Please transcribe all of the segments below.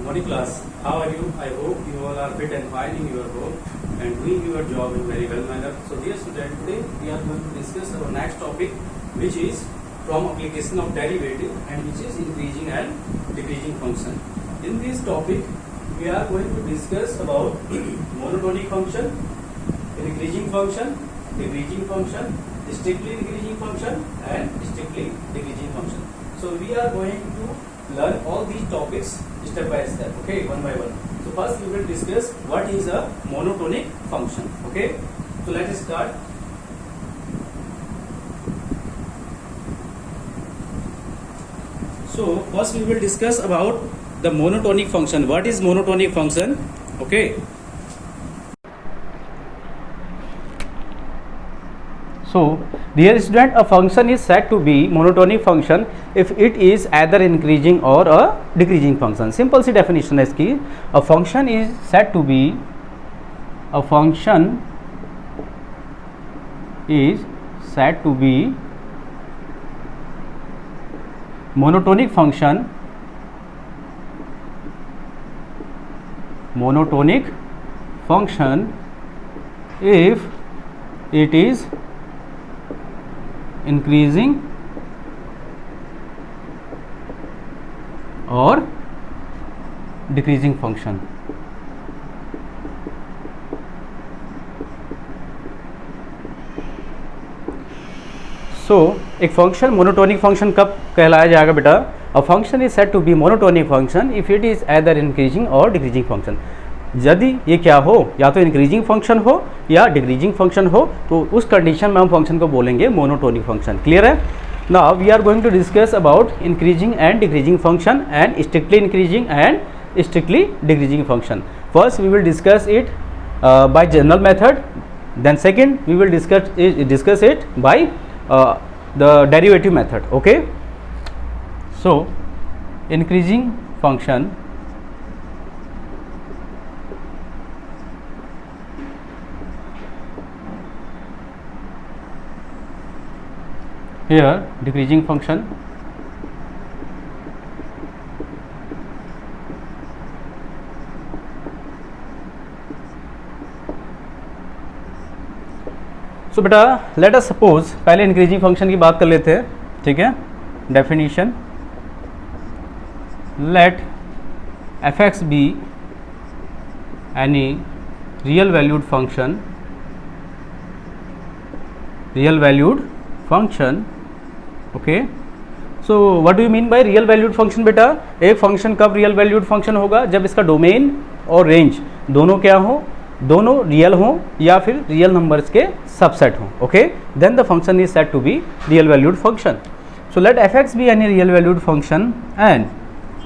Morning class. How are you? I hope you all are fit and fine in your work and doing your job in very well manner. So dear student, today we are going to discuss our next topic, which is from application of derivative and which is increasing and decreasing function. In this topic, we are going to discuss about monotonic function, increasing function, decreasing function, strictly increasing function and strictly decreasing function. So we are going to learn all these topics step by step, okay, one by one. So first we will discuss what is a monotonic function, okay. So let us start. So first we will discuss about the monotonic function. What is monotonic function? Okay. So dear student, a function is said to be monotonic function if it is either increasing or a decreasing function. Simple C definition है इसकी. A function is said to be monotonic function if it is increasing or decreasing function. So एक function monotonic function कब कहलाया जाएगा बेटा? A function is said to be monotonic function if it is either increasing और decreasing function. यदि ये क्या हो, या तो इंक्रीजिंग फंक्शन हो या डिक्रीजिंग फंक्शन हो, तो उस कंडीशन में हम फंक्शन को बोलेंगे मोनोटोनिक फंक्शन. क्लियर है? Now we are going to discuss about increasing and decreasing function and strictly increasing and strictly decreasing function. First we will discuss it by general method, then second we will discuss it by the derivative method. Okay, so increasing function, here decreasing function, so बेटा let us suppose पहले increasing function की बात कर लेते हैं. ठीक है, definition, let f x be any real valued function. Okay, so what do you mean by real valued function? बेटा एक फंक्शन कब रियल वैल्यूड फंक्शन होगा? जब इसका डोमेन और रेंज दोनों क्या हो, दोनों रियल हों या फिर रियल नंबर्स के सबसेट हों. Okay, then the function is said to be real valued function. So let f x be any real valued function and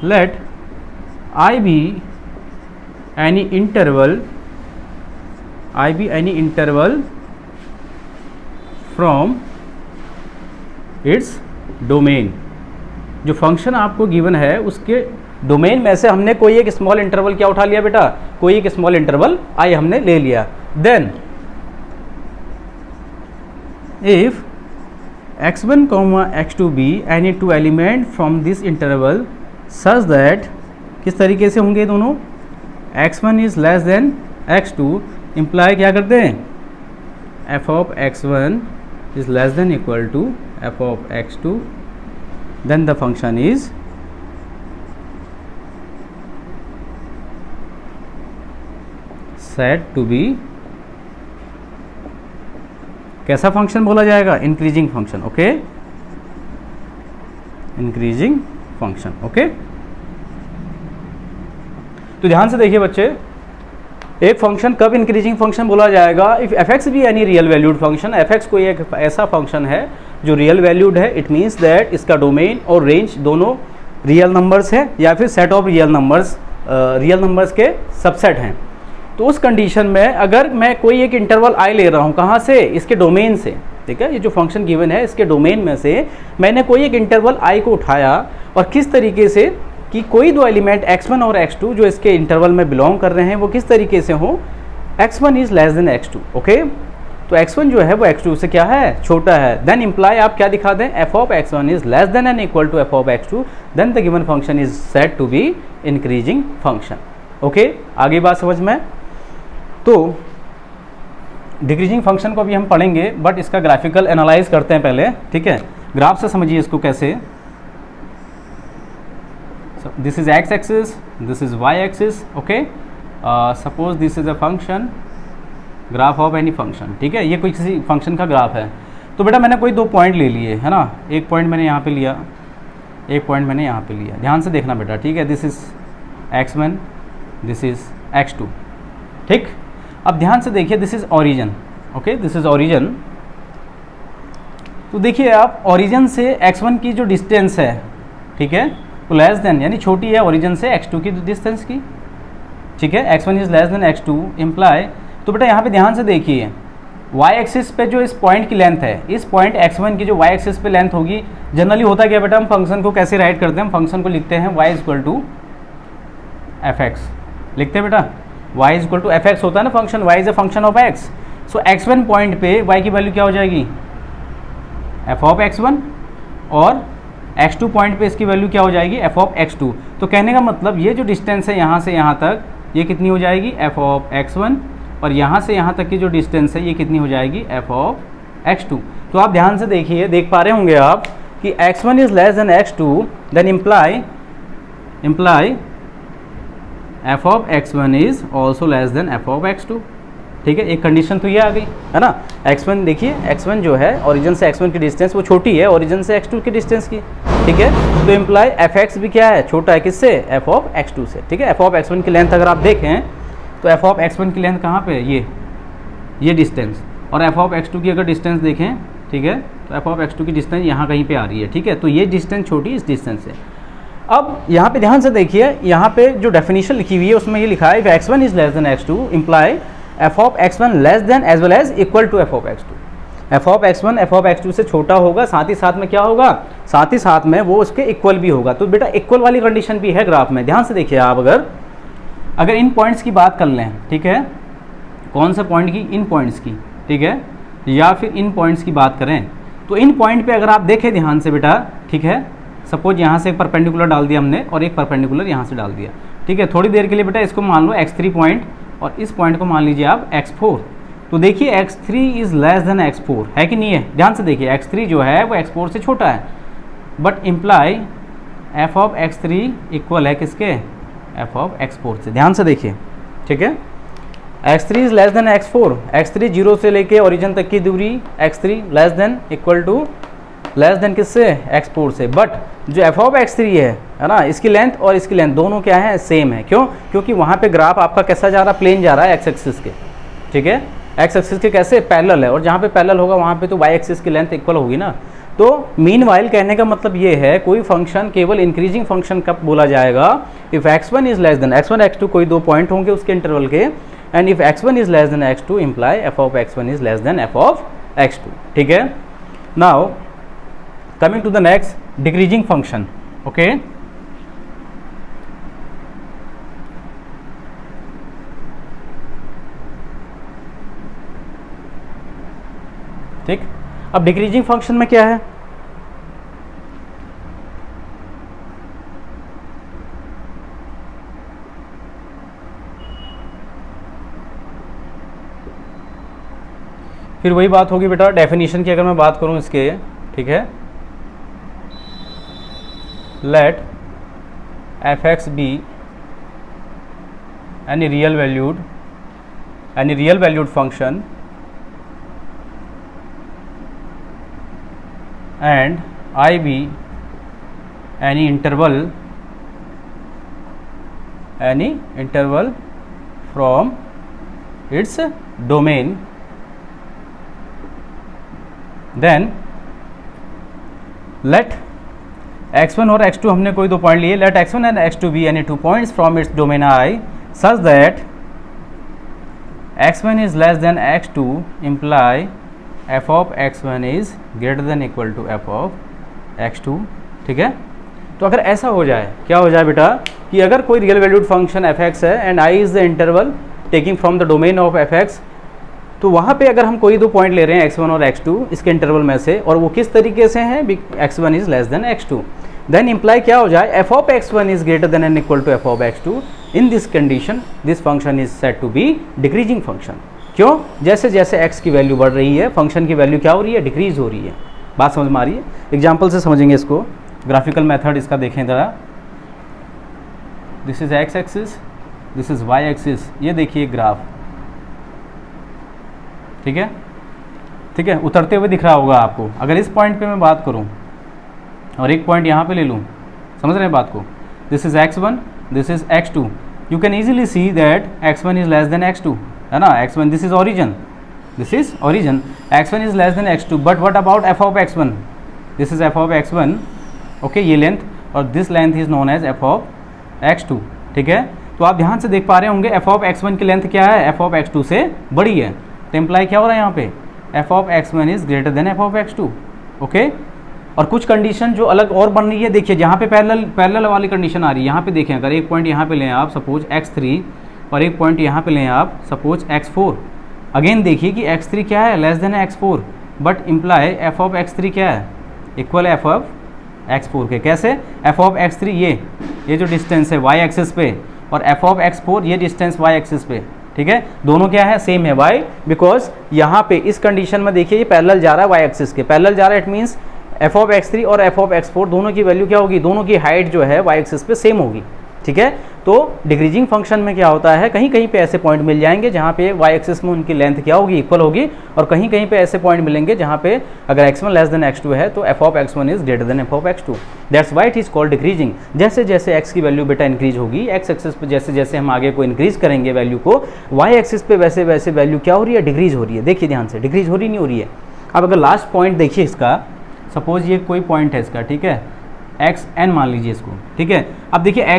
let I be any interval from its domain. जो function आपको given है उसके domain में से हमने कोई एक small interval क्या उठा लिया बेटा? कोई एक स्मॉल इंटरवल आई हमने ले लिया. Then if x1, x2 be any two element from this interval such that, किस तरीके से होंगे दोनों? x1 is less than x2, imply क्या करते हैं? f of x1 is less than equal to f of x2, then the function is said to be, कैसा function बोला जाएगा? Increasing function. Okay, increasing function. Okay, तो ध्यान से देखिए बच्चे, एक फंक्शन कब इंक्रीजिंग फंक्शन बोला जाएगा? इफ एफ एक्स भी any real valued function. F x कोई एक ऐसा फंक्शन है जो रियल वैल्यूड है. इट मीन्स दैट इसका डोमेन और रेंज दोनों रियल नंबर्स है या फिर सेट ऑफ रियल नंबर्स के सबसेट हैं. तो उस कंडीशन में अगर मैं कोई एक इंटरवल आई ले रहा हूँ, कहाँ से? इसके डोमेन से. ठीक है, ये जो फंक्शन गिवन है इसके डोमेन में से मैंने कोई एक इंटरवल आई को उठाया, और किस तरीके से कि कोई दो एलिमेंट x1 और x2 जो इसके इंटरवल में बिलोंग कर रहे हैं वो किस तरीके से हो? x1 is less than x2. Okay, तो x1 जो है वो x2 से क्या है, छोटा है। देन इम्प्लाई आप क्या दिखा दें, f of x1 is less than and equal to f of x2, then the given function is said to be increasing function. Okay, आगे बात समझ में। तो डिक्रीजिंग फंक्शन को भी हम पढ़ेंगे, बट इसका ग्राफिकल एनालाइज करते हैं पहले, ठीक है। ग्राफ से समझिए इसको कैसे। This is x axis, this is y axis, okay. Suppose this is a function, graph of any function, ठीक है। ये कोई किसी फंक्शन का ग्राफ है। तो बेटा मैंने कोई 2 पॉइंट ले लिए, है ना। एक पॉइंट मैंने यहाँ पे लिया, एक पॉइंट मैंने यहाँ पे लिया। ध्यान से देखना बेटा, ठीक है। This is x1, this is x2, ठीक। अब ध्यान से देखिए, this is origin, okay, this is origin. तो देखिए आप, ओरिजिन से x1 की जो डिस्टेंस है, ठीक है, तो लेस देन यानी छोटी है ओरिजिन से x2 की डिस्टेंस की, ठीक है। x1 is less than x2 imply. तो बेटा यहाँ पे ध्यान से देखिए, y एक्सिस पे जो इस पॉइंट की लेंथ है, इस पॉइंट x1 की जो y एक्सिस पे लेंथ होगी, जनरली होता क्या बेटा, हम फंक्शन को कैसे राइट करते हैं, हम फंक्शन को लिखते हैं y equal to f x, लिखते हैं बेटा। y equal to f x होता है ना function, y is a function of x। सो x1 पॉइंट पे y की वैल्यू क्या हो जाएगी, f ऑफ x1, और x2 पॉइंट पे इसकी वैल्यू क्या हो जाएगी, f ऑफ x2। तो कहने का मतलब ये जो डिस्टेंस है यहाँ से यहाँ तक, ये कितनी हो जाएगी, f ऑफ x1, और यहाँ से यहाँ तक की जो डिस्टेंस है ये कितनी हो जाएगी, f ऑफ x2। तो आप ध्यान से देखिए, देख पा रहे होंगे आप कि x1 is less than x2, then imply f of x1 is also less than f of x2, ठीक है। एक कंडीशन तो ये आ गई, है ना। x1 देखिए, x1 जो है ओरिजिन से x1 की डिस्टेंस वो छोटी है ओरिजिन से x2 की डिस्टेंस की, ठीक है। तो इम्प्लाई fx भी क्या है, छोटा है किससे, f ऑफ x2 से, ठीक है। f ऑफ x1 की लेंथ अगर आप देखें तो f ऑफ x1 की लेंथ कहाँ पे है, ये डिस्टेंस, और f ऑफ x2 की अगर डिस्टेंस देखें, ठीक है, तो f ऑफ x2 की डिस्टेंस यहाँ कहीं पे आ रही है, ठीक है। तो ये डिस्टेंस छोटी इस डिस्टेंस से। अब यहाँ पे ध्यान से देखिए, यहाँ पे जो डेफिनेशन लिखी हुई है उसमें ये लिखा है if x1 is less than x2 imply f of x1 less than as well as equal to f of x2। f of x1 f of x2 से छोटा होगा, साथ ही साथ में क्या होगा, साथ ही साथ में वो उसके इक्वल भी होगा। तो बेटा इक्वल वाली कंडीशन भी है ग्राफ में। ध्यान से देखिए आप, अगर इन पॉइंट्स की बात कर लें, ठीक है, कौन से पॉइंट की, इन पॉइंट्स की, ठीक है, या फिर इन पॉइंट्स की बात करें, तो इन पॉइंट पे अगर आप देखें ध्यान से बेटा, ठीक है, सपोज यहाँ से एक परपेंडिकुलर डाल दिया हमने और एक परपेंडिकुलर यहाँ से डाल दिया, ठीक है। थोड़ी देर के लिए बेटा इसको मान लो x3 पॉइंट, और इस पॉइंट को मान लीजिए आप x4। तो देखिए x3 is less then x4, है कि नहीं है। ध्यान से देखिए, x3 जो है वो x4 से छोटा है, but imply f of x3 equal है किसके, f ऑफ x4 से। ध्यान से देखिए, ठीक है। x3 is less then x4, x3 zero से लेके ओरिजिन तक की दूरी, x3 less than equal to less than किससे, x4 से। बट जो f ऑफ x3 है ना, इसकी लेंथ और इसकी लेंथ दोनों क्या है, सेम है। क्यों, क्योंकि वहाँ पे ग्राफ आपका कैसा जा रहा है, प्लेन जा रहा है x एक्सिस के, ठीक है, x एक्सिस के कैसे पैरेलल है, और जहाँ पे पैरेलल होगा वहाँ पे तो y एक्सिस की लेंथ इक्वल होगी ना। तो मीनवाइल कहने का मतलब ये है, कोई फंक्शन केवल इंक्रीजिंग फंक्शन कब बोला जाएगा, if x1 is less then x1 x2, कोई 2 पॉइंट होंगे उसके इंटरवल के, and if x1 is less than x2 imply f of x1 is less than f of x2, ठीक है। Now coming to the next, decreasing function, okay। ठीक, अब decreasing function में क्या है, फिर वही बात होगी बेटा डेफिनेशन की। अगर मैं बात करूं इसके, ठीक है, let f(x) be any real valued function and I be any interval from its domain, then let x1 और x2 हमने कोई 2 पॉइंट लिए, let x1 and x2 be any 2 points from its domain I such that x1 is less than x2 imply f of x1 is greater than equal to f of x2, ठीक है। तो अगर ऐसा हो जाए, क्या हो जाए बेटा, कि अगर कोई रियल वैल्यूड फंक्शन f(x) है and I is the interval taking from the domain of f(x), तो वहाँ पे अगर हम कोई दो पॉइंट ले रहे हैं x1 और x2 इसके इंटरवल में से, और वो किस तरीके से हैं, x1 is less than x2, then imply क्या हो जाए, f of x1 is greater than and equal to f of x2। In this condition this function is said to be decreasing function. क्यों? जैसे जैसे x की value बढ़ रही है फंक्शन की वैल्यू क्या हो रही है, डिक्रीज हो रही है। बात समझ में आ रही है? एग्जाम्पल से समझेंगे इसको, ग्राफिकल मेथड इसका देखें ज़रा। This is x axis, this is y axis, ये देखिए ग्राफ, ठीक है, ठीक है, उतरते हुए दिख रहा होगा आपको। अगर इस पॉइंट पे मैं बात करूं और एक पॉइंट यहाँ पे ले लूँ, समझ रहे हैं बात को, this is x1, this is x2, you can easily see that x1 is less than x2, है ना। x1 this is origin, this is origin, x1 is less than x2, but what about f of x1, this is f of x1, okay, ये length, और this length is known as f of x2, ठीक है। तो आप ध्यान से देख पा रहे होंगे f ऑफ x1 की लेंथ क्या है, f ऑफ x2 से बड़ी है, तो इम्प्लाई क्या हो रहा है यहाँ पे, f of x1 is greater then f of x2, okay. और कुछ कंडीशन जो अलग और बन रही है, देखिए जहाँ पे पैरेलल वाली कंडीशन आ रही है, यहाँ पे देखें, अगर एक पॉइंट यहाँ पे लें आप सपोज x3 और एक पॉइंट यहाँ पे लें आप सपोज x4, अगेन देखिए कि x3 क्या है, less than x4, but imply f of x3 क्या है, इक्वल f ऑफ x4 के। कैसे? f ऑफ x3 ये जो डिस्टेंस है y एक्सिस पे, और f ऑफ x4 ये डिस्टेंस y एक्सिस पे, ठीक है, दोनों क्या है, सेम है। वाई? बिकॉज यहाँ पे इस कंडीशन में देखिए ये पैरेलल जा रहा है y एक्सिस के, पैरेलल जा रहा है, it means f of x3 और f ऑफ x4 दोनों की वैल्यू क्या होगी, दोनों की हाइट जो है y एक्सिस पे सेम होगी, ठीक है। तो डिक्रीजिंग फंक्शन में क्या होता है, कहीं कहीं पे ऐसे पॉइंट मिल जाएंगे जहाँ पे y एक्सिस में उनकी लेंथ क्या होगी, इक्वल होगी, और कहीं कहीं पे ऐसे पॉइंट मिलेंगे जहाँ पे अगर x1 लेस देन x2 है तो f of x1 is greater then f of x2, that's why it is called decreasing. जैसे जैसे x की वैल्यू बेटा इंक्रीज होगी, x एक्सिस पे जैसे जैसे हम आगे को इंक्रीज करेंगे वैल्यू को, y एक्सिस पे वैसे वैसे वैल्यू क्या हो रही है, डिक्रीज हो रही है। देखिए ध्यान से, डिक्रीज हो रही नहीं हो रही है। अब अगर लास्ट पॉइंट देखिए इसका, सपोज ये कोई पॉइंट है इसका, ठीक है, xn मान लीजिए इसको, ठीक है। अब देखिए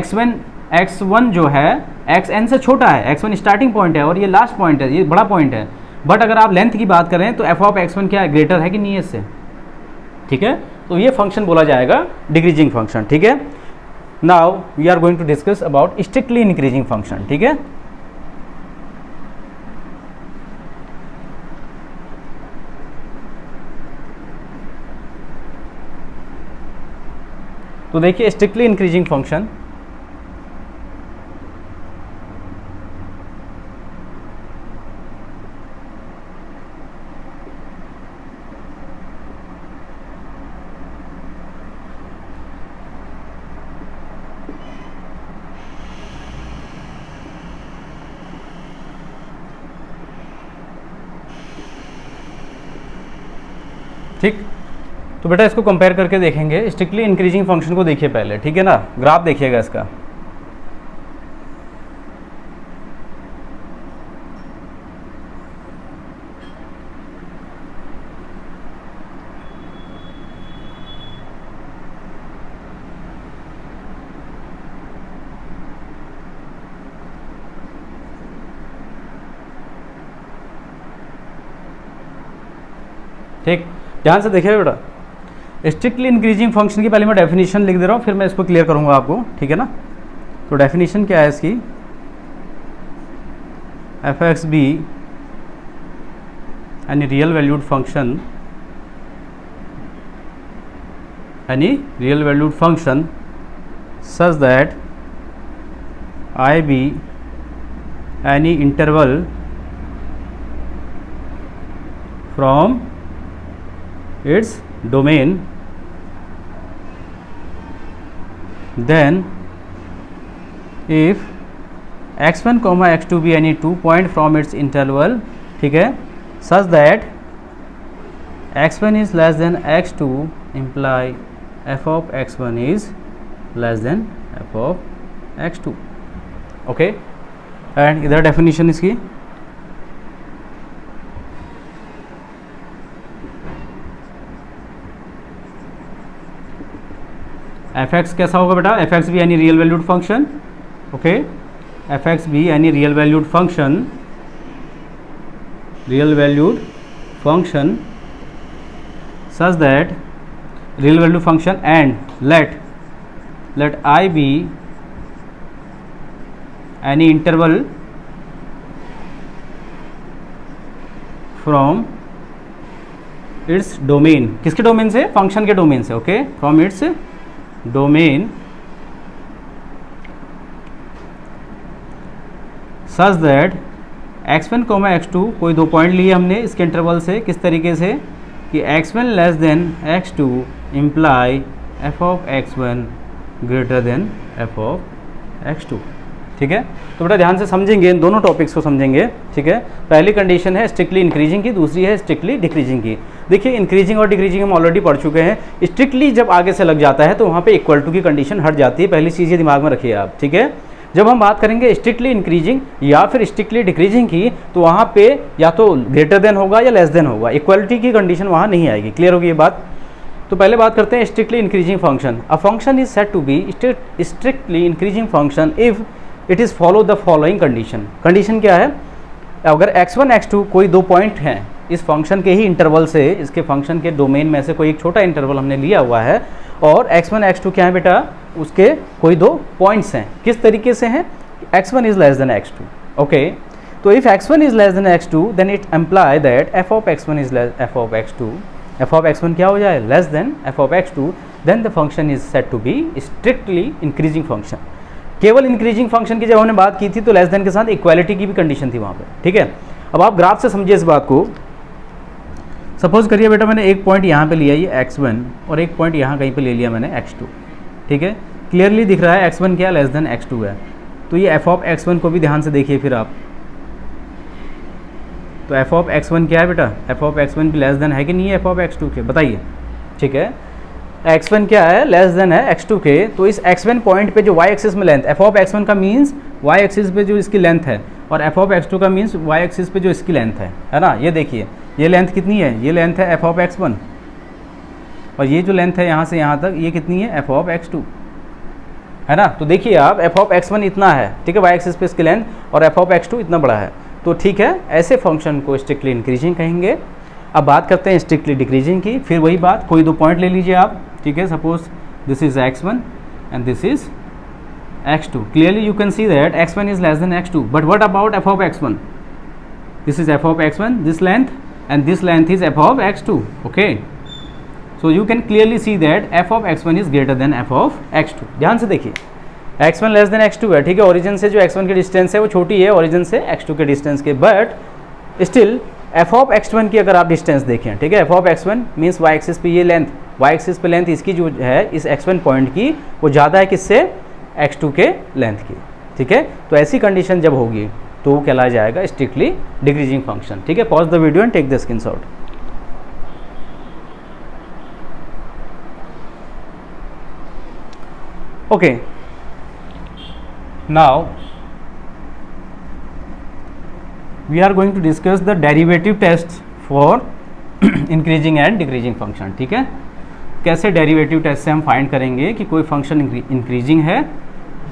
x1 जो है xn से छोटा है, x1 स्टार्टिंग पॉइंट है और ये लास्ट पॉइंट है, ये बड़ा पॉइंट है, बट अगर आप लेंथ की बात करें तो f ऑफ x1 क्या है, ग्रेटर है कि नहीं है इससे, ठीक है। तो ये फंक्शन बोला जाएगा डिक्रीजिंग फंक्शन, ठीक है। Now we are going to discuss about strictly increasing function, ठीक है। तो देखिए स्ट्रिक्टली इंक्रीजिंग फंक्शन, ठीक। तो बेटा इसको कंपेयर करके देखेंगे, स्ट्रिक्टली इंक्रीजिंग फंक्शन को देखिए पहले, ठीक है ना। ग्राफ देखिएगा इसका, ठीक, ध्यान से देखिए बेटा। स्ट्रिक्टली इंक्रीजिंग फंक्शन की पहले मैं डेफिनेशन लिख दे रहा हूँ, फिर मैं इसको क्लियर करूँगा आपको, ठीक है ना। तो डेफिनेशन क्या है इसकी, F x be any real valued function, any real valued function such that I be any interval from its domain, then if x1 comma x2 be any 2 point from its interval, ठीक है, such that x1 is less than x2 imply f of x1 is less than f of x2, okay। and इधर definition इसकी, F x कैसा होगा बेटा, F X भी any real valued function, okay, F X भी any real valued function, real valued function such that real valued function and let I be any interval from its domain, किसके domain से, function के domain से, okay, from its domain such that x1, x2, कोई दो point लिए हमने इसके interval से, किस तरीके से कि x1 less than x2 imply f of x1 greater than f of x2। ठीक है, तो बेटा ध्यान से समझेंगे, इन दोनों टॉपिक्स को समझेंगे। ठीक है, पहली कंडीशन है स्ट्रिक्टली इंक्रीजिंग की, दूसरी है स्ट्रिक्टली डिक्रीजिंग की। देखिए इंक्रीजिंग और डिक्रीजिंग हम ऑलरेडी पढ़ चुके हैं। स्ट्रिक्टली जब आगे से लग जाता है तो वहाँ पे इक्वल टू की कंडीशन हट जाती है, पहली चीज़ ये दिमाग में रखिए आप। ठीक है, जब हम बात करेंगे स्ट्रिक्टली इंक्रीजिंग या फिर स्ट्रिक्टली डिक्रीजिंग की, तो वहाँ पे या तो ग्रेटर देन होगा या लेस देन होगा, इक्वलिटी की कंडीशन वहाँ नहीं आएगी। क्लियर होगी ये बात? तो पहले बात करते हैं strictly increasing function. A function is said to be strictly increasing function if it is follow the following condition. Condition क्या है? अगर x1 x2 कोई दो पॉइंट हैं इस फंक्शन के ही इंटरवल से, इसके फंक्शन के डोमेन में से कोई एक छोटा इंटरवल हमने लिया हुआ है, और x1 x2 क्या है बेटा, उसके कोई दो पॉइंट्स हैं। किस तरीके से हैं? x1 is less than x2। Okay, तो if x1 is less than x2 then it implies that f of x1 is f of x2, f of x1 क्या हो जाए, less than f of x2, then the function is said to be strictly increasing function. केवल increasing function की जब हमने बात की थी तो लेस देन के साथ इक्वालिटी की भी कंडीशन थी वहाँ पे। ठीक है, अब आप ग्राफ से समझिए इस बात को। सपोज करिए बेटा मैंने एक पॉइंट यहाँ पे लिया ये x1 और एक पॉइंट यहाँ कहीं पे ले लिया मैंने x2। ठीक है, क्लियरली दिख रहा है x1 क्या लेस देन x2 है, तो ये f ऑफ x1 को भी ध्यान से देखिए फिर आप। तो f ऑफ x1 क्या है बेटा, f ऑफ x1 भी लेस देन है कि नहीं है f ऑफ x2 के, बताइए। ठीक है, x1 क्या है, लेस देन है x2 के, तो इस x1 पॉइंट पे जो y एक्सिस में लेंथ, f ऑफ x1 का मीन्स y एक्सिस पे जो इसकी लेंथ है, और f ऑफ x2 का मीन्स y एक्सिस पे जो इसकी लेंथ है ना। ये देखिए ये लेंथ कितनी है, ये लेंथ है f ऑफ x1, और ये जो लेंथ है यहाँ से यहाँ तक ये कितनी है, f ऑफ x2, है ना। तो देखिए आप f ऑफ x1 इतना है, ठीक है, y एक्सिस पे इसकी लेंथ, और f ऑफ x2 इतना बड़ा है। तो ठीक है, ऐसे फंक्शन को स्ट्रिक्टली इंक्रीजिंग कहेंगे। अब बात करते हैं स्ट्रिक्टली डिक्रीजिंग की। फिर वही बात, कोई दो पॉइंट ले लीजिए आप। ठीक है, suppose this is x1 and this is x2। Clearly you can see that x1 is less than x2, but what about f of x1? This is f of x1, this length, and this length is f of x2. Okay, so you can clearly see that f of x1 is greater than f of x2। ध्यान से देखिए x1 less than x2 है। ठीक है, origin से जो x1 की distance है वो छोटी है ओरिजिन से x2 के डिस्टेंस के, but still f of x1 की अगर आप डिस्टेंस देखें, ठीक है, f of x1 means y axis पे ये लेंथ, y एक्सिस पे लेंथ इसकी जो है इस x1 पॉइंट की वो ज़्यादा है किससे, x2 के लेंथ की। ठीक है, तो ऐसी कंडीशन जब होगी तो वो कहलाया जाएगा स्ट्रिक्टली डिक्रीजिंग फंक्शन। ठीक है, pause the video and take the screenshot. Okay, now we are going to discuss the derivative test for increasing and decreasing function. ठीक है, कैसे डेरिवेटिव टेस्ट से हम फाइंड करेंगे कि कोई फंक्शन इंक्रीजिंग है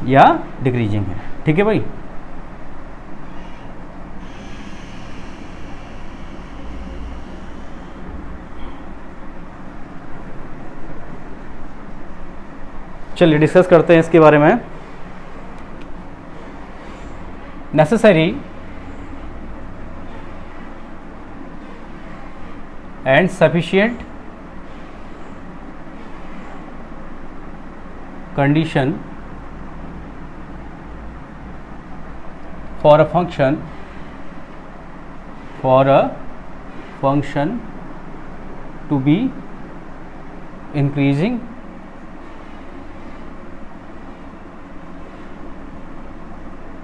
या डिक्रीजिंग है। ठीक है भाई, चलिए डिस्कस करते हैं इसके बारे में। Necessary and sufficient condition for a function to be increasing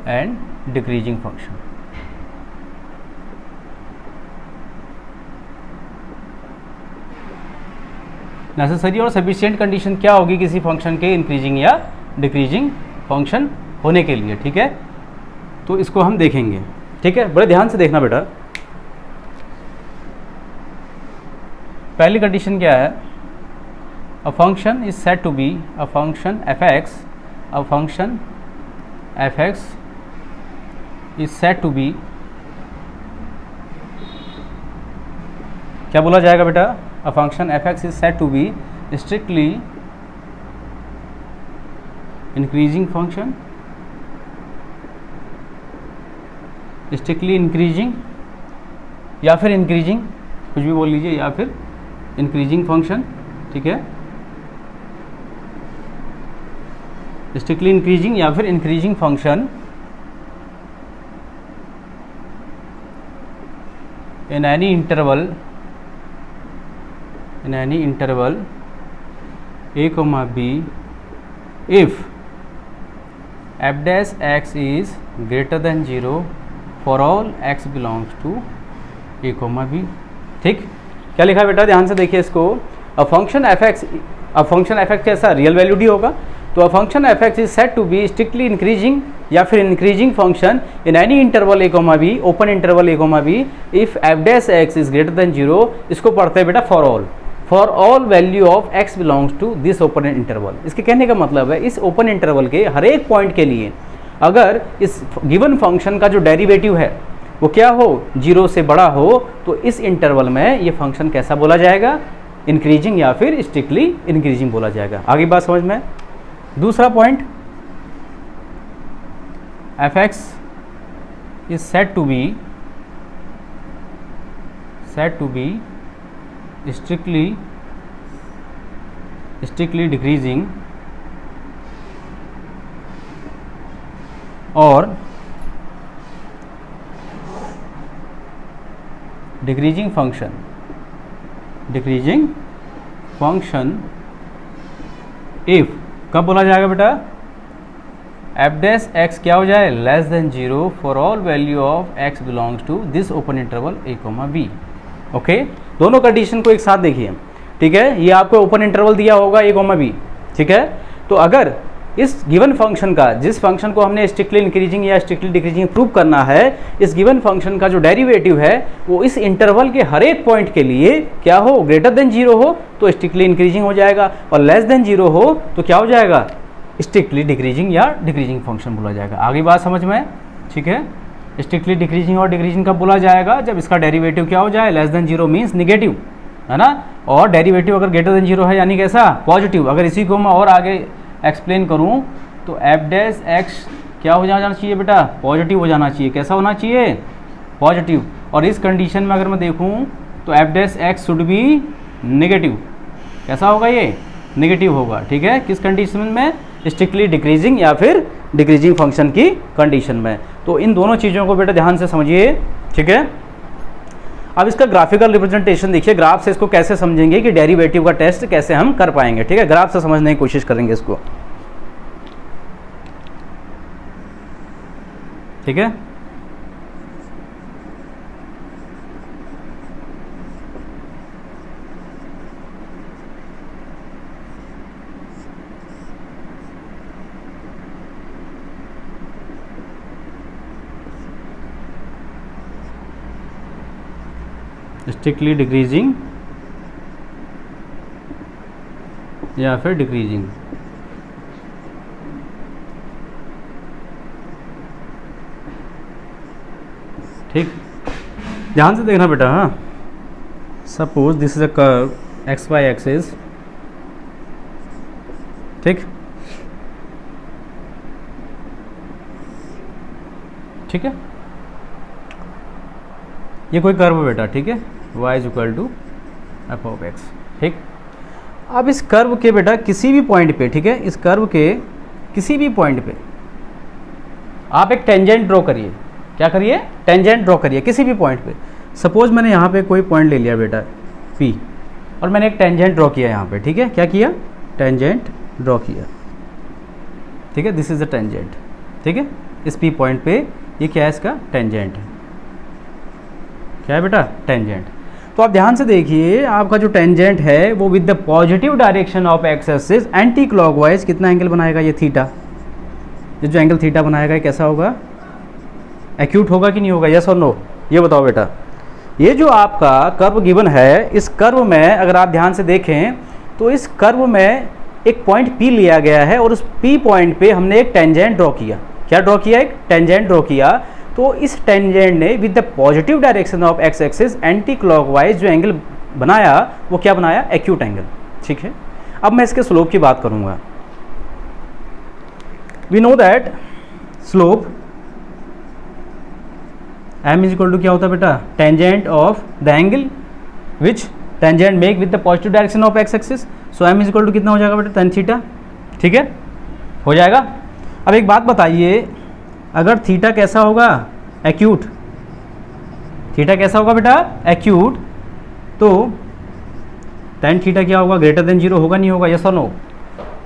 and decreasing function. Necessary और सफिशिएंट कंडीशन क्या होगी किसी फंक्शन के इंक्रीजिंग या डिक्रीजिंग फंक्शन होने के लिए। ठीक है, तो इसको हम देखेंगे। ठीक है, बड़े ध्यान से देखना बेटा। पहली कंडीशन क्या है, a function is said to be a function f x is said to be, क्या बोला जाएगा बेटा, a function f(x) is said to be strictly increasing function, strictly increasing या फिर इंक्रीजिंग, कुछ भी बोल लीजिए, या फिर इंक्रीजिंग फंक्शन, ठीक है, स्ट्रिक्टली इंक्रीजिंग या फिर increasing function in any interval a comma b if f dash x is greater than 0 for all x belongs to a comma b। ठीक, क्या लिखा है बेटा, ध्यान से देखिए इसको। अ फंक्शन एफ एक्स कैसा, रियल वैल्यू डी होगा, तो a function f x is said to be strictly increasing या फिर increasing function in any interval a comma b, open interval a comma b, if f dash x is greater than 0। इसको पढ़ते हैं बेटा for all value of x belongs to this open interval. इसके कहने का मतलब है इस ओपन इंटरवल के हर एक पॉइंट के लिए अगर इस गिवन फंक्शन का जो डेरिवेटिव है वो क्या हो, 0 से बड़ा हो, तो इस इंटरवल में ये फंक्शन कैसा बोला जाएगा, इंक्रीजिंग या फिर स्ट्रिक्टली इंक्रीजिंग बोला जाएगा। आगे बात समझ में। दूसरा point, f x is said to be strictly decreasing और डिक्रीजिंग फंक्शन इफ, कब बोला जाएगा बेटा, एफ डैश एक्स क्या हो जाए, less than 0 for all value of x belongs to this open interval a comma b. Okay, दोनों condition को एक साथ देखिए, ठीक है। ये आपको ओपन इंटरवल दिया होगा ए कोमा बी, ठीक है। तो अगर इस गिवन फंक्शन का, जिस फंक्शन को हमने स्ट्रिक्टली इंक्रीजिंग या स्ट्रिक्टली डिक्रीजिंग प्रूव करना है, इस गिवन फंक्शन का जो डेरिवेटिव है वो इस इंटरवल के हर एक पॉइंट के लिए क्या हो, ग्रेटर देन 0 हो तो स्ट्रिक्टली इंक्रीजिंग हो जाएगा, और लेस देन 0 हो तो क्या हो जाएगा, स्ट्रिक्टली डिक्रीजिंग या डिक्रीजिंग फंक्शन बोला जाएगा। आगे बात समझ में, ठीक है। स्ट्रिक्टली डिक्रीजिंग और डिक्रीजिंग कब बोला जाएगा, जब इसका डेरिवेटिव क्या हो जाए, लेस देन 0 मीन्स निगेटिव, है ना, और डेरिवेटिव अगर ग्रेटर देन 0 है यानी कैसा, पॉजिटिव। अगर इसी को मैं और आगे एक्सप्लेन करूं तो एफ डैश एक्स क्या हो जाना चाहिए बेटा, पॉजिटिव हो जाना चाहिए। कैसा होना चाहिए, पॉजिटिव। और इस कंडीशन में अगर मैं देखूं तो F dash x should be negative. कैसा होगा ये, नेगेटिव होगा, ठीक है। किस कंडीशन में, स्ट्रिक्टली डिक्रीजिंग या फिर डिक्रीजिंग फंक्शन की कंडीशन में। तो इन दोनों चीज़ों को बेटा ध्यान से समझिए, ठीक है। अब इसका ग्राफिकल रिप्रेजेंटेशन देखिए, ग्राफ से इसको कैसे समझेंगे कि डेरिवेटिव का टेस्ट कैसे हम कर पाएंगे, ठीक है। ग्राफ से समझने की कोशिश करेंगे इसको, ठीक है। स्ट्रिक्टली डिक्रीजिंग या फिर डिक्रीजिंग, ठीक। ध्यान से देखना बेटा, हाँ। Suppose this is a curve x y axis, ठीक, ठीक है। ये कोई कर्व बेटा, ठीक है, y is equal to f of x, ठीक। अब इस कर्व के बेटा किसी भी पॉइंट पे, ठीक है, इस कर्व के किसी भी पॉइंट पे आप एक टेंजेंट ड्रॉ करिए। क्या करिए, टेंजेंट ड्रॉ करिए किसी भी पॉइंट पे। सपोज मैंने यहाँ पे कोई पॉइंट ले लिया बेटा P, और मैंने एक टेंजेंट ड्रॉ किया यहाँ पे, ठीक है। क्या किया, टेंजेंट ड्रॉ किया, ठीक है। दिस इज अ टेंजेंट, ठीक है। इस P पॉइंट पे ये क्या है, इसका टेंजेंट है। क्या है बेटा, टेंजेंट। तो आप ध्यान से देखिए, आपका जो टेंजेंट है वो with the positive direction of x axis anti clockwise कितना एंगल बनाएगा, ये थीटा। ये जो एंगल थीटा बनाएगा ये कैसा होगा, एक्यूट होगा कि नहीं होगा, यस और नो, ये बताओ बेटा। ये जो आपका कर्व गिवन है, इस कर्व में अगर आप ध्यान से देखें तो इस कर्व में एक पॉइंट P लिया गया है, और उस P पॉइंट पे हमने एक टेंजेंट ड्रॉ किया। क्या ड्रॉ किया, एक टेंजेंट ड्रॉ किया। तो इस टेंजेंट ने with the positive direction of x axis anti clockwise जो एंगल बनाया वो क्या बनाया, एक्यूट एंगल, ठीक है। अब मैं इसके स्लोप की बात करूंगा। We know that slope m is equal to क्या होता है बेटा, tangent of the angle which tangent make with the positive direction of x axis. So m is equal to कितना हो जाएगा बेटा, टेन थीटा। ठीक है, हो जाएगा। अब एक बात बताइए, अगर थीटा कैसा होगा, एक्यूट, थीटा कैसा होगा बेटा, एक्यूट, तो टेन थीटा क्या होगा, ग्रेटर देन जीरो होगा, नहीं होगा, यस और नो।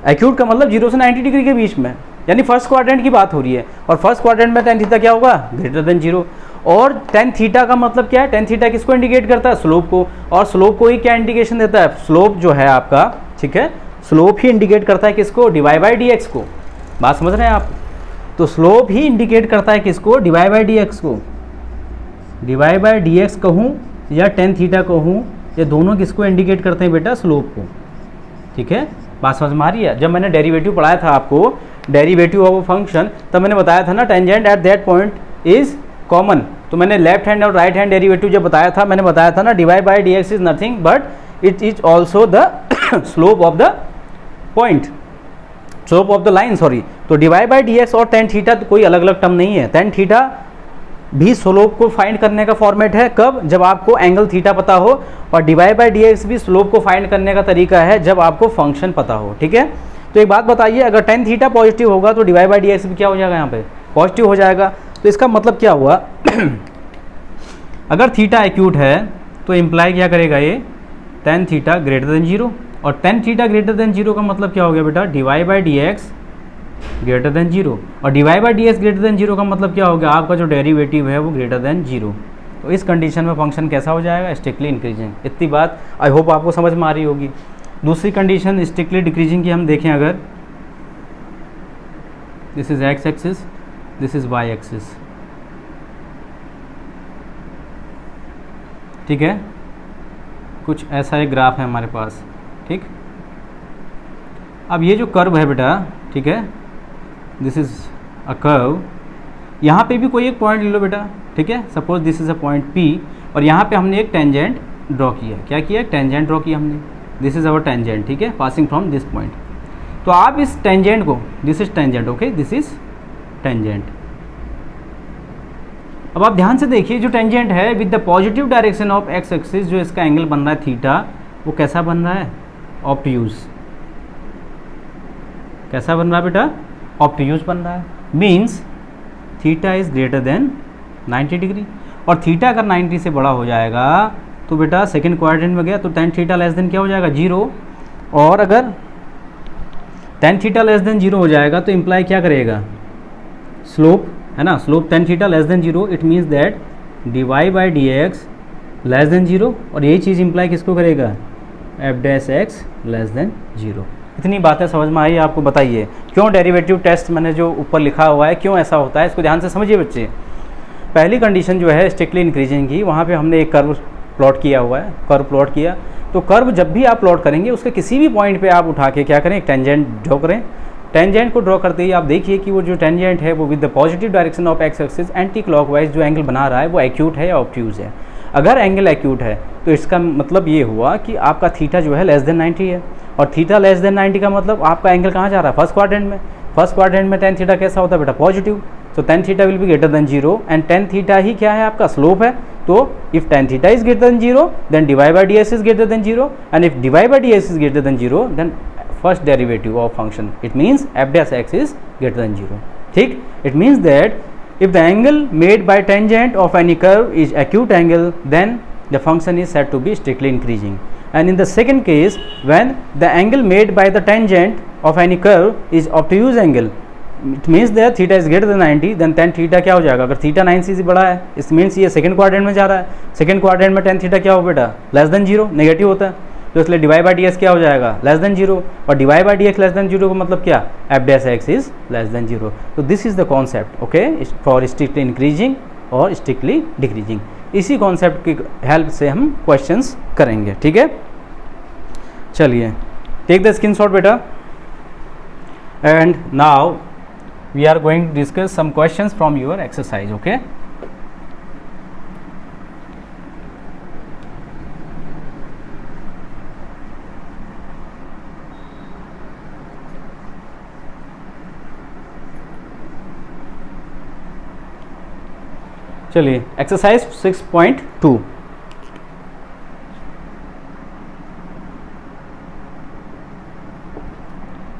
एक्यूट का मतलब 0 से 90 डिग्री के बीच में, यानी फर्स्ट क्वाड्रेंट की बात हो रही है, और फर्स्ट क्वाड्रेंट में टेन थीटा क्या होगा, ग्रेटर देन जीरो। और टेन थीटा का मतलब क्या है, टेन थीटा किसको इंडिकेट करता है, स्लोप को, और स्लोप को ही क्या इंडिकेशन देता है, स्लोप जो है आपका, ठीक है, स्लोप ही इंडिकेट करता है किसको, dy बाई डी एक्स को। बात समझ रहे हैं आप, तो स्लोप ही इंडिकेट करता है किसको, dy बाई डी एक्स को। dy बाई डी एक्स कहूँ या टेन थीटा कहूँ, ये दोनों किसको इंडिकेट करते हैं बेटा, स्लोप को। ठीक है, बात समझ में आ रही है। जब मैंने डेरिवेटिव पढ़ाया था आपको, डेरिवेटिव ऑफ अ फंक्शन, तब मैंने बताया था ना, tangent at that point is common. तो मैंने लेफ्ट हैंड और राइट हैंड डेरिवेटिव जब बताया था, मैंने बताया था ना, dy by D X is nothing but it is also the slope of the point, slope of the line, sorry. तो dy बाई डी एक्स और टेन थीटा कोई अलग अलग टर्म नहीं है। टेन थीटा भी स्लोप को फाइंड करने का फॉर्मेट है, कब, जब आपको एंगल थीटा पता हो, और dy बाई डी एक्स भी स्लोप को फाइंड करने का तरीका है जब आपको फंक्शन पता हो। ठीक है, तो एक बात बताइए, अगर टेन थीटा पॉजिटिव होगा तो dy बाई डी एक्स भी क्या हो जाएगा, यहाँ पे पॉजिटिव हो जाएगा। तो इसका मतलब क्या हुआ अगर थीटा एक्यूट है तो इम्प्लाई क्या करेगा ये, tan theta greater than zero, और tan theta greater than zero का मतलब क्या हो गया बेटा, dy by D X greater than zero, और dy by D X greater than zero का मतलब क्या हो गया, आपका जो डेरिवेटिव है वो ग्रेटर देन जीरो। तो इस कंडीशन में फंक्शन कैसा हो जाएगा, स्ट्रिक्टली इंक्रीजिंग। इतनी बात आई होप आपको समझ में आ रही होगी। दूसरी कंडीशन स्ट्रिक्टली डिक्रीजिंग की हम देखें, अगर this is x axis, this is y axis, ठीक है, कुछ ऐसा एक ग्राफ है हमारे पास। ठीक, अब ये जो कर्व है बेटा, ठीक है, दिस इज अ कर्व, यहाँ पे भी कोई एक पॉइंट ले लो बेटा, ठीक है, suppose this is a point P, और यहाँ पे हमने एक टेंजेंट ड्रॉ किया। क्या किया, टेंजेंट ड्रॉ किया हमने, दिस इज अवर टेंजेंट, ठीक है, पासिंग फ्रॉम दिस पॉइंट। तो आप इस टेंजेंट को, this is tangent, okay, this is tangent. अब आप ध्यान से देखिए, जो टेंजेंट है with the positive direction of x axis, जो इसका एंगल बन रहा है थीटा, वो कैसा बन रहा है, ऑब्ट्यूज। कैसा बन रहा है बेटा, ऑब्ट्यूज बन रहा है। Means theta is greater then 90 degree, और थीटा अगर 90 से बड़ा हो जाएगा तो बेटा सेकंड क्वाड्रेंट में गया, तो टेन थीटा लेस देन क्या हो जाएगा, जीरो। और अगर tan theta less than zero हो जाएगा तो इम्प्लाई क्या करेगा, स्लोप है ना, slope tan theta less than zero, it means that dy by D X less than zero, और यही चीज़ इम्प्लाई किसको करेगा, F dash x less than zero. इतनी बातें समझ में आई आपको, बताइए क्यों डेरिवेटिव टेस्ट मैंने जो ऊपर लिखा हुआ है क्यों ऐसा होता है, इसको ध्यान से समझिए बच्चे। पहली कंडीशन जो है स्ट्रिक्टली इंक्रीजिंग की, वहाँ पे हमने एक कर्व प्लॉट किया हुआ है, कर्व प्लॉट किया। तो कर्व जब भी आप प्लॉट करेंगे उसके किसी भी पॉइंट पे आप उठा के क्या करें, एक टेंजेंट ड्रॉ करें। टेंजेंट को ड्रॉ करते ही आप देखिए कि वो जो टेंजेंट है वो with the positive direction of x axis anti clockwise जो एंगल बना रहा है वो एक्यूट है या ऑब्ट्यूज है। अगर एंगल एक्यूट है तो इसका मतलब ये हुआ कि आपका थीटा जो है लेस देन 90 है, और थीटा लेस देन 90 का मतलब आपका एंगल कहाँ जा रहा है, फर्स्ट क्वाड्रेंट में। फर्स्ट क्वाड्रेंट में टेन थीटा कैसा होता है बेटा, पॉजिटिव। तो tan theta will be greater than zero, and tan theta ही क्या है, आपका स्लोप है। तो if tan theta is greater than zero then dy by D X is greater than zero, and if dy by D X is greater than zero then first derivative of function, it means F dash x is greater than zero. ठीक, it means that if the angle made by tangent of any curve is acute angle, then the function is said to be strictly increasing. And in the second case, when the angle made by the tangent of any curve is obtuse angle, it means that theta is greater than 90, then tan theta क्या हो जाएगा, अगर theta 90 से बड़ा है, इस means ये second quadrant में जा रहा है। सेकंड क्वाड्रेंट में tan theta क्या हो बेटा, लेस देन जीरो, नेगेटिव होता है। तो इसलिए dy बाई डी एक्स क्या हो जाएगा, लेस देन जीरो, और dy by D X less than zero का मतलब क्या, F dash x is less than zero. तो this is the concept, okay, for strictly increasing और स्ट्रिक्टली डिक्रीजिंग। इसी कॉन्सेप्ट की हेल्प से हम क्वेश्चंस करेंगे, ठीक है। चलिए, टेक द स्क्रीनशॉट बेटा, and now we are going to discuss some questions from your exercise, okay. चलिए एक्सरसाइज 6.2।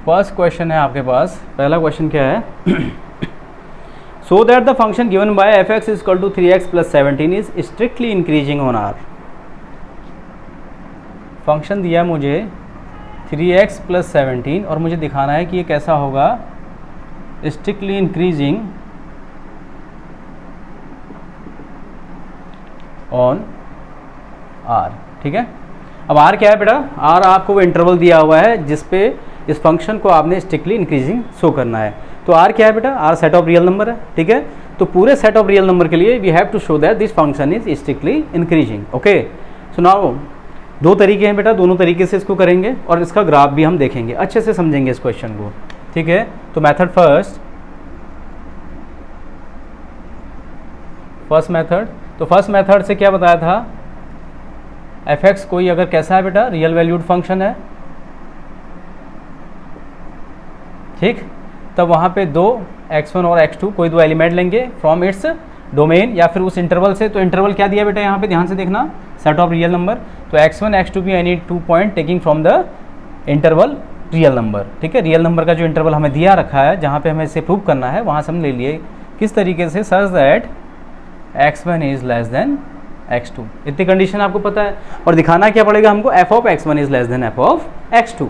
फर्स्ट क्वेश्चन है आपके पास। पहला क्वेश्चन क्या है? So that the function given by f x is equal to 3x plus 17 is strictly increasing on R. Function दिया मुझे 3x plus 17 और मुझे दिखाना है कि ये कैसा होगा, स्ट्रिक्टली इंक्रीजिंग ऑन आर। ठीक है, अब आर क्या है बेटा? आर आपको वो इंटरवल दिया हुआ है जिसपे इस फंक्शन को आपने स्ट्रिक्टली इंक्रीजिंग शो करना है। तो आर क्या है बेटा? R set of real number है। ठीक है, तो पूरे सेट ऑफ रियल नंबर के लिए we have to show that this function is strictly increasing. Okay, so now दो तरीके हैं बेटा, दोनों तरीके से इसको करेंगे और इसका ग्राफ भी हम देखेंगे, अच्छे से समझेंगे इस क्वेश्चन को। ठीक है, तो मेथड फर्स्ट मेथड, तो फर्स्ट मेथड से क्या बताया था? एफ एक्स कोई अगर कैसा है बेटा? रियल वैल्यूड फंक्शन है। ठीक, तब वहाँ पे दो x1 और x2 कोई दो एलिमेंट लेंगे फ्रॉम इट्स डोमेन या फिर उस इंटरवल से। तो इंटरवल क्या दिया बेटा यहाँ पे? ध्यान से देखना, सेट ऑफ रियल नंबर। तो x1 x2 भी any 2 point taking from the interval real number. ठीक है, रियल नंबर का जो इंटरवल हमें दिया रखा है जहाँ पे हमें इसे प्रूव करना है वहाँ से हम ले लिए किस तरीके से, सच that x1 is less than x2। इतनी कंडीशन आपको पता है और दिखाना क्या पड़ेगा हमको? f of x1 is less than f of x2।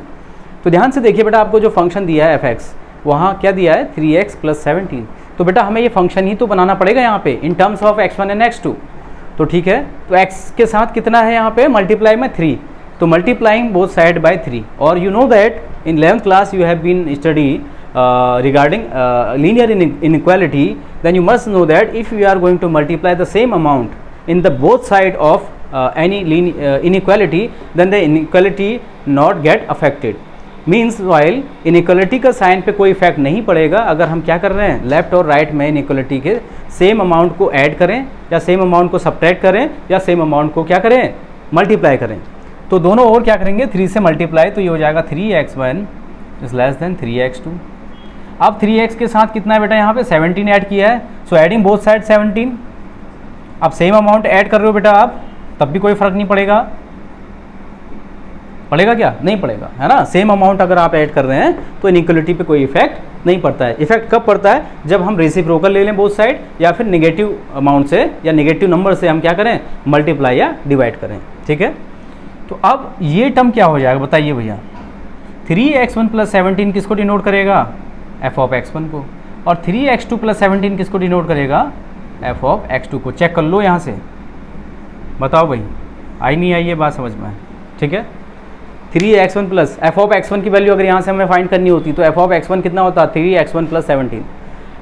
तो ध्यान से देखिए बेटा, आपको जो फंक्शन दिया है f(x), वहाँ क्या दिया है? 3x plus 17। तो बेटा हमें ये फंक्शन ही तो बनाना पड़ेगा यहाँ पे in terms of x1 and x2। तो ठीक है, तो x के साथ कितना है यहाँ पे? मल्टीप्लाई में 3, तो मल्टीप्लाइंग बोथ साइड बाय 3। और you know that in 11th class you have been study regarding linear inequality, then you must know that if you are going to multiply the same amount in the both side of any inequality, then the inequality not get affected. Means while inequality का sign पे कोई effect नहीं पड़ेगा अगर हम क्या कर रहे हैं? लेफ्ट और राइट में इनइक्वालिटी के सेम अमाउंट को ऐड करें या सेम अमाउंट को सब्ट्रैक्ट करें या सेम अमाउंट को क्या करें? मल्टीप्लाई करें। तो दोनों और क्या करेंगे? 3 से मल्टीप्लाई, तो ये हो जाएगा 3x1 is less then 3x2। अब 3x के साथ कितना है बेटा? यहाँ पे 17 ऐड किया है, सो एडिंग बोथ साइड 17। अब सेम अमाउंट ऐड कर रहे हो बेटा आप, तब भी कोई फर्क नहीं पड़ेगा। पड़ेगा क्या? नहीं पड़ेगा, है ना। सेम अमाउंट अगर आप ऐड कर रहे हैं तो इनइक्वालिटी पे कोई इफेक्ट नहीं पड़ता है। इफेक्ट कब पड़ता है? जब हम रेसिप्रोकल ले लें बोथ साइड या फिर नेगेटिव अमाउंट से या नेगेटिव नंबर से हम क्या करें? मल्टीप्लाई या डिवाइड करें। ठीक है, तो अब ये टर्म क्या हो जाएगा बताइए भैया? 3x1 प्लस 17 किसको डिनोट करेगा? f ऑफ x1 को। और 3x2 प्लस 17 किसको डिनोट करेगा? f ऑफ x2 को। चेक कर लो यहाँ से, बताओ भाई आई नहीं आई ये बात समझ में? ठीक है, 3x1 plus f of x1 की वैल्यू अगर यहाँ से हमें फाइंड करनी होती तो f ऑफ x1 कितना होता? 3x1 plus 17।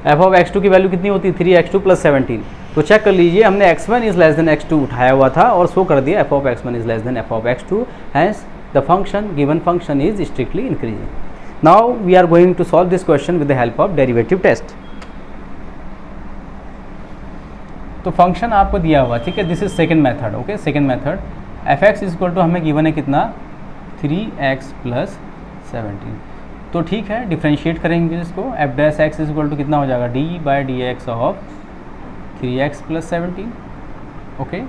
f of x2 की वैल्यू कितनी होती? 3x2 plus 17। तो चेक कर लीजिए, हमने x1 is less than x2 उठाया हुआ था और शो कर दिया f of x1 is less than f of x2, hence the function given function is strictly increasing. Now we are going to solve this question with the help of derivative test. तो function आपको दिया हुआ, ठीक है, this is second method. Okay, second method f(x) is equal to हमें given है कितना? 3x plus 17। तो ठीक है, डिफ्रेंशिएट करेंगे इसको। f dash x is equal to कितना हो जाएगा? d by D x of 3x plus 17। Okay,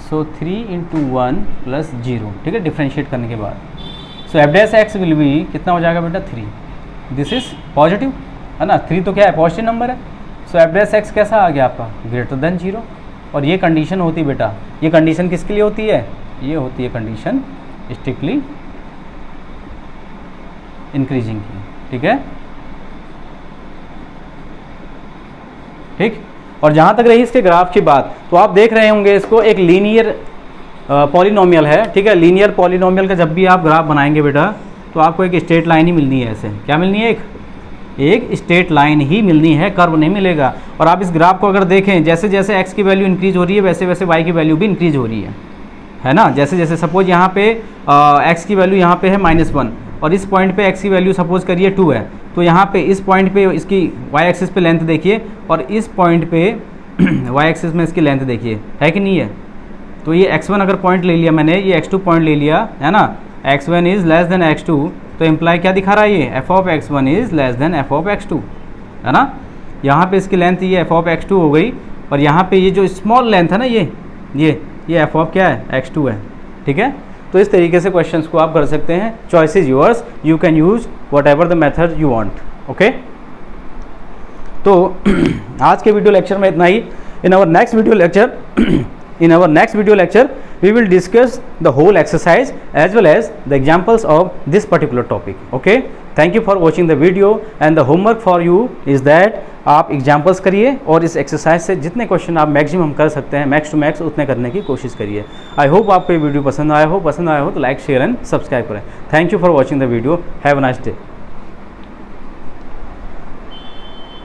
so 3 into 1 plus 0। ठीक है, डिफ्रेंशिएट करने के बाद so f dash x will be कितना हो जाएगा बेटा? 3। दिस इज पॉजिटिव, है ना। 3 तो क्या है? पॉजिटिव नंबर है। सो f डैश x कैसा आ गया आपका? Greater than 0। और ये कंडीशन होती है बेटा, ये कंडीशन किसके लिए होती है? ये होती है कंडीशन स्ट्रिक्टली इंक्रीजिंग की। ठीक है, ठीक। और जहाँ तक रही इसके ग्राफ की बात, तो आप देख रहे होंगे इसको एक लीनियर पॉलिनोमियल है। ठीक है, लीनियर पॉलिनोमियल का जब भी आप ग्राफ बनाएंगे बेटा तो आपको एक स्ट्रेट लाइन ही मिलनी है। ऐसे क्या मिलनी है? एक स्ट्रेट लाइन ही मिलनी है, कर्व नहीं मिलेगा। और आप इस ग्राफ को अगर देखें, जैसे जैसे x की वैल्यू इंक्रीज हो रही है वैसे वैसे y की वैल्यू भी इंक्रीज हो रही है ना। जैसे जैसे सपोज यहाँ पे x की वैल्यू यहाँ पे है -1 और इस पॉइंट पे x की वैल्यू सपोज करिए 2 है, तो यहाँ पे इस पॉइंट पे इसकी y एक्सिस पे लेंथ देखिए और इस पॉइंट पे y एक्सिस में इसकी लेंथ देखिए, है कि नहीं है। तो ये x1 अगर पॉइंट ले लिया मैंने, ये x2 पॉइंट ले लिया, है ना। x1 is less than x2, तो इम्प्लाई क्या दिखा रहा है? ये f of x1 is less than f of x2, है ना। यहाँ पे इसकी लेंथ ये f ऑफ x2 हो गई और यहाँ पे ये जो स्मॉल लेंथ है ना, ये एफ ऑफ क्या है, x2 है, ठीक है। तो इस तरीके से क्वेश्चंस को आप कर सकते हैं। Choice is yours, you can use whatever the method you want, okay. तो आज के वीडियो लेक्चर में इतना ही। In our next video lecture we will discuss the whole exercise as well as the examples of this particular topic, okay. thank you for watching the video and the homework for you is that आप examples करिए और इस exercise से जितने question आप maximum कर सकते हैं, मैक्स टू मैक्स उतने करने की कोशिश करिए। आई होप आपको ये वीडियो पसंद आया हो तो लाइक शेयर एंड सब्सक्राइब करें। Thank you for watching the video, have a nice day.